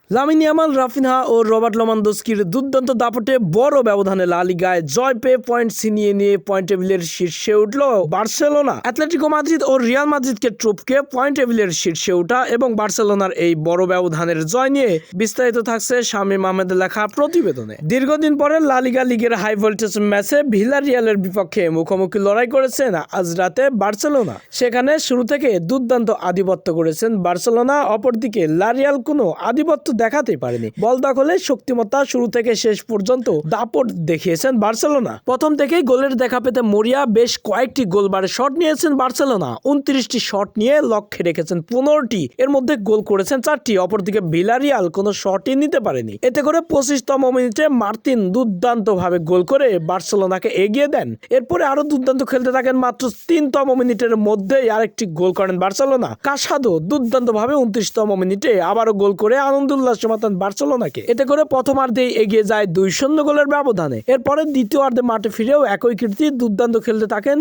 Lamine Yamal, Raphinha ও Robert লেভানডস্কির দুর্দান্ত দাপটে বড় ব্যবধানে লা লিগায় জয় পেয়ে পয়েন্ট ছিনিয়ে নিয়ে পয়েন্ট টেবিলের শীর্ষে উঠল বার্সেলোনা। অ্যাটলেটিকো মাদ্রিদ ও রিয়াল মাদ্রিদকে টপকে পয়েন্ট টেবিলের শীর্ষে ওঠা এবং বার্সেলোনার এই বড় ব্যবধানের জয় নিয়ে বিস্তারিত থাকছে শামীম আহমেদের লেখা প্রতিবেদনে। দীর্ঘদিন পরে লা লিগের হাই ভোল্টেজ ম্যাচে ভিলারিয়ালের বিপক্ষে মুখোমুখি লড়াই করেছেন আজ রাতে বার্সেলোনা। সেখানে শুরু থেকে দুর্দান্ত আধিপত্য করেছেন বার্সেলোনা, অপরদিকে লা রিয়াল কোনো আধিপত্য দেখাতেই পারেনি। বল দখলে শক্তিমত্তা শুরু থেকে শেষ পর্যন্ত দাপট দেখিয়েছেন বার্সেলোনা। প্রথম থেকেই গোলের দেখা পেতে মরিয়া বেশ কয়েকটি গোলবারে শট নিয়েছেন বার্সেলোনা। 29টি শট নিয়ে লক্ষ্যে রেখেছেন 15টি, এর মধ্যে গোল করেছেন 4টি। অপরদিকে ভিলারিয়াল কোনো শটই নিতে পারেনি। এতে করে 25তম মিনিটে মার্তিন দুর্দান্ত ভাবে গোল করে বার্সেলোনাকে এগিয়ে দেন। এরপরে আরো দুর্দান্ত খেলতে থাকেন। মাত্র 3তম মিনিটের মধ্যেই আরেকটি গোল করেন বার্সেলোনা। কাসাদো দুর্দান্ত ভাবে 29তম মিনিটে আবারও গোল করে আনন্দ মাতান বার্সেলোনাকে। এতে করে প্রথমার্ধেই এগিয়ে যায় 2-0 গোলের ব্যবধানে। এরপরে দ্বিতীয়ার্ধে মাঠে ফিরেও একই কীর্তি, দুর্দান্ত খেলতে থাকেন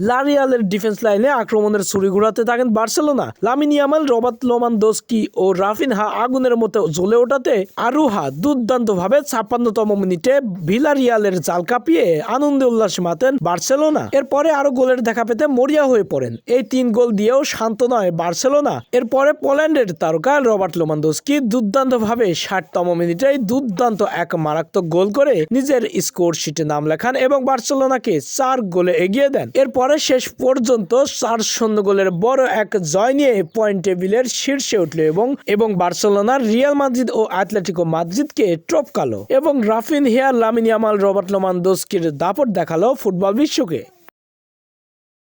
লা রিয়ালের ডিফেন্স লাইনে আক্রমণের ছুরি ঘুরাতে থাকেন Barcelona. Lamine Yamal, Robert Lewandowski ও রাফিনহা আগুনের মতো জ্বলে ওঠাতে আরুহা দুর্দান্ত ভাবে 56তম মিনিটে ভিলারিয়ালের জাল কাঁপিয়ে আনন্দে উল্লাস মাতেন বার্সেলোনা। এরপরে আরো গোলের দেখা পেতে মরিয়া হয়ে পড়েন। এই 3 গোল দিয়েও শান্ত নয় বার্সেলোনা। এরপরে পোল্যান্ডের তারকা রবার্ট লেভানডস্কি দুর্দান্ত ভাবে 60তম মিনিটে দুর্দান্ত এক মারাত্মক গোল করে নিজের স্কোর শিটে নাম লেখান এবং বার্সেলোনাকে 4 গোলে এগিয়ে দেন। এরপরে শেষ পর্যন্ত 4-0 গোলের বড় এক জয় নিয়ে পয়েন্ট টেবিলের শীর্ষে উঠল এবং বার্সেলোনার রিয়াল মাদ্রিদ ও অ্যাটলেটিকো মাদ্রিদকে টপকালো এবং রাফিনহা, লামিন ইয়ামাল, রবার্ট লেভানডস্কির দাপট দেখালো ফুটবল বিশ্বকে।